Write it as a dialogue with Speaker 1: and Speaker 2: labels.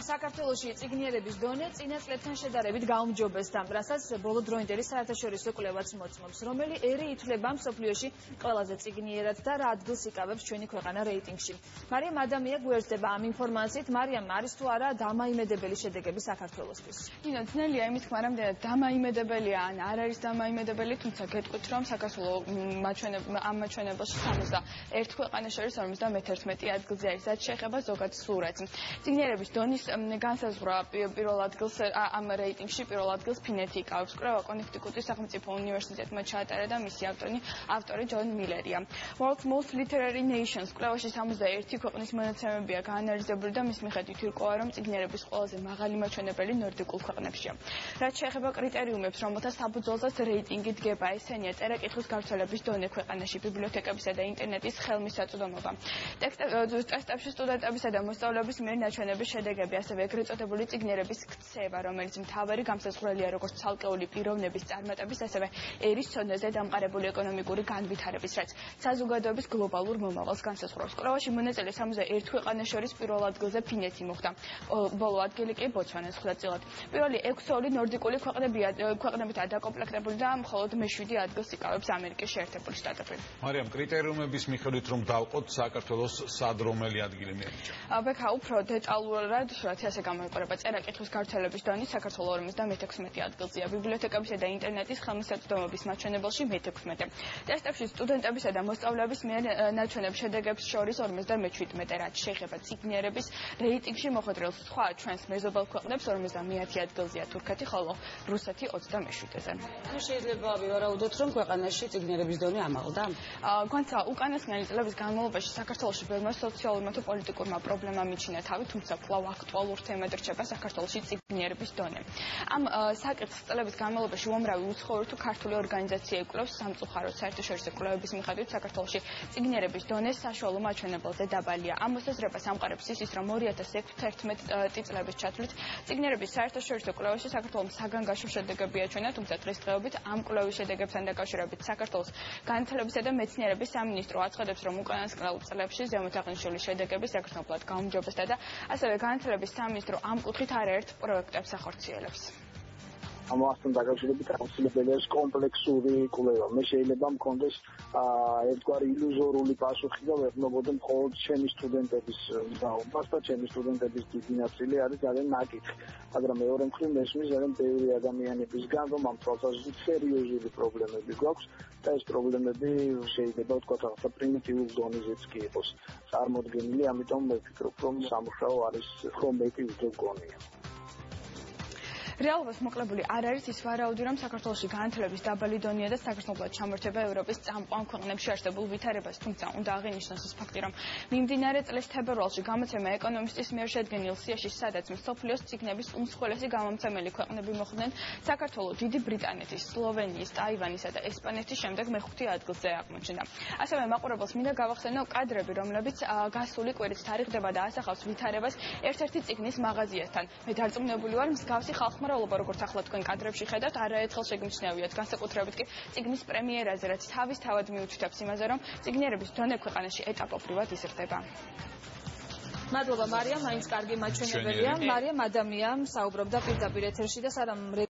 Speaker 1: საქართველოში წიგნიერების დონე წინა წლებთან შედარებით გაუმჯობესდა, რასაც ბოლო დროინდელი საერთაშორისო კვლევაც მოწმობს. რომელი ერი ითვლება მსოფლიოში ყველაზე წიგნიერად და რა ადგილს იკავებს ჩვენი ქვეყანა რეიტინგში. მარიამ ადამია გვერდება ამ ინფორმაციით. მარიამ, არის თუ არა დამაიმედებელი შედეგები საქართველოსთვის?
Speaker 2: ნინო, ძნელია იმის თქმა, რამდენად დამაიმედებელია ან არ არის დამაიმედებელი, თუმცა გეტყვით, რომ საქართველოს ამ მაჩვენებელში 61 ქვეყანას შორის 51 ადგილზე არის, რაც შეეხება ზოგად სურათს. წიგნიერების დონის განსაზღვრა პირველ ადგილს ამ რეიტინგში პირველ ადგილს ფინეთი იკავებს. კვლევა კონექტიკუტის სახელმწიფო უნივერსიტეტმა ჩაატარა და მისი ავტორი ჯონ მილერია. World's Most Literary Nations კვლევაში 61 ქვეყნის მონაცემებია გაანალიზებული და მის მიხედვით ირკვევა, რომ წიგნიერების ყველაზე მაღალი მაჩვენებელი ნორდიკულ ქვეყნებშია. რაც შეეხება კრიტერიუმებს, რომელთა საფუძველზეც რეიტინგი დგება, ესენია წერა-კითხვის გავრცელების დონე ქვეყანაში, ბიბლიოთეკებისა და ინტერნეტის ხელმისაწვდომობა. ტესტებში სტუდენტებისა და მოსწავლეების მიერ ნაჩვენების შედეგები, ასევე ეგრეთ წოდებული წიგნიერების ქცევა, რომელიც მთავარი გამსაზღვრელია როგორც ცალკეული პიროვნების წარმატების, ასევე ერის ცოდნაზე დამყარებული ეკონომიკური განვითარების, რაც საზოგადოების გლობალურ მომავალს განსაზღვრავს. კვლევაში მონაწილე 61 ქვეყანას შორის პირველ ადგილზე ფინეთი მოხვდა. ბოლო ადგილი კი ბოტსვანას ხვდა. პირველი 6 ნორდიკული ქვეყნებითაა დაკომპლექტებული და მხოლოდ მე-7 ადგილს იკავებს ამერიკის შეერთებული შტატები.
Speaker 3: მარიამ, კრიტერიუმების მიხედვით რომ დავყოთ, საქართველოს სად რომელი ადგილი მიენიჭა?
Speaker 2: ბექა, უფრო დეტალურად სურათი ასე გამოიყურება. წერა-კითხვის გავრცელების დონით საქართველოს 56 ადგილზეა, ბიბლიოთეკებისა და ინტერნეტის ხელმისაწვდომობის მაჩვენებელში მე-16. ტესტებში სტუდენტებისა და მოსწავლეების მიერ ნაჩვენებ შედეგებს შორის 57, რაც შეეხება წიგნიერების რეიტინგში მოხვედრილ სხვა ჩვენს მეზობელ ქვეყნებს 50 ადგილზეა თურქეთი, ხოლო რუსეთი 27-ზე.
Speaker 4: ანუ შეიძლება ვივარაუდოთ, რომ ქვეყანაში წიგნიერების დონე ამაღლდა?
Speaker 2: გვანცა უკანასკნელი წლების განმავლობაში საქართველოში ბევრმა სოციალურმა თუ პოლიტიკურმა პრობლემამ მიჩინა თავი, თუმცა კვლავ აქტუალურ თემად რჩება საქართველოში წიგნიერების დონე. ამ საკითხს წლების განმავლობაში უამრავი უცხოური თუ ქართული ორგანიზაცია იკვლევს. სამწუხაროდ საერთაშორისო კვლევების მიხედვით საქართველოში წიგნიერების დონე საშუალო მაჩვენებელზე დაბალია. ამ მოსაზრებას ამყარებს ის, რომ 2011 წლების ჩათვლით წიგნიერების საერთაშორისო კვლევაში საქართველოს საგანგაშო შედეგები აჩვენა, თუმცა დღესდღეობით ამ კვლევის შედეგებთან დაკავშირებით საქართველოს განათლებისა და მეცნიერების სამინისტრო აცხადებს, რომ უკანასკნელ წლებში ზემოთაღნიშნული შედეგები საკრძალულად გაუმჯობესდა და ასევე განათლების სამინისტრო ამ კუთხით არაერთ პროექტებს ახორციელებს.
Speaker 5: ამასთან დაკავშირებით აუცილებელია კომპლექსური კვლევა. მე შეიძლება მქონდეს ერთგვარი ილუზორული პასუხი და ვეუბნებოდე მხოლოდ ჩემი სტუდენტების ზაობას და ჩემი სტუდენტების დიდი ნაწილი არის ძალიან ნაკითხი. მაგრამ მეორე მხრივ მესმის ძალიან ბევრი ადამიანებისგან, რომ ამ თვალსაზრისით სერიოზული პრობლემები გვაქვს და ეს პრობლემები შეიძლება ვთქვათ რაღაცა პრიმიტიულ დონეზეც კი იყოს წარმოდგენილი, ამიტომ მე ვფიქრობ, რომ სამუშაო არის ხომ მეტი უფრო გონია.
Speaker 2: რეალობას მოკლებული არ არის ის ვარაუდი, რომ საქართველოში განათლების დაბალი დონეა და საგრძნობლად ჩამორჩება ევროპის წამყვან ქვეყნებში არსებულ ვითარებას, თუმცა უნდა აღინიშნოს ის ფაქტი, რომ მიმდინარე წლის თებერვალში გამოცემა ეკონომისტის მიერ შედგენილ სიაში, სადაც მსოფლიოს წიგნების უმსხვილესი გამომცემელი ქვეყნები მოხვდნენ, საქართველოს დიდი ბრიტანეთის, სლოვენიის, ტაივანისა და ესპანეთის შემდეგ მე-5 ადგილზე აღმოჩნდა. ასევე მაყურებელს მინდა გავახსენო კადრები, რომლებიც გასული კვირით თარიღდება და ასახავს ვითარებას ერთ-ერთი წიგნის მაღაზიასთან. მე დარწმუნებული ვარ, მსგავსი ხალხმრავლობა, როგორც ახლა თქვენ კადრებში ხედავთ, არაერთხელ შეგიმჩნევიათ, განსაკუთრებით კი წიგნის პრემიერაზე, რაც თავისთავად მიუთითებს იმაზე, რომ წიგნიერების დონე ქვეყანაში ეტაპობრივად იზრდება.
Speaker 1: მადლობა მარიამ, მაინც კარგი მაჩვენებელია. მარიამ ადამია საუბრობდა პირდაპირ ეთერში და სანამ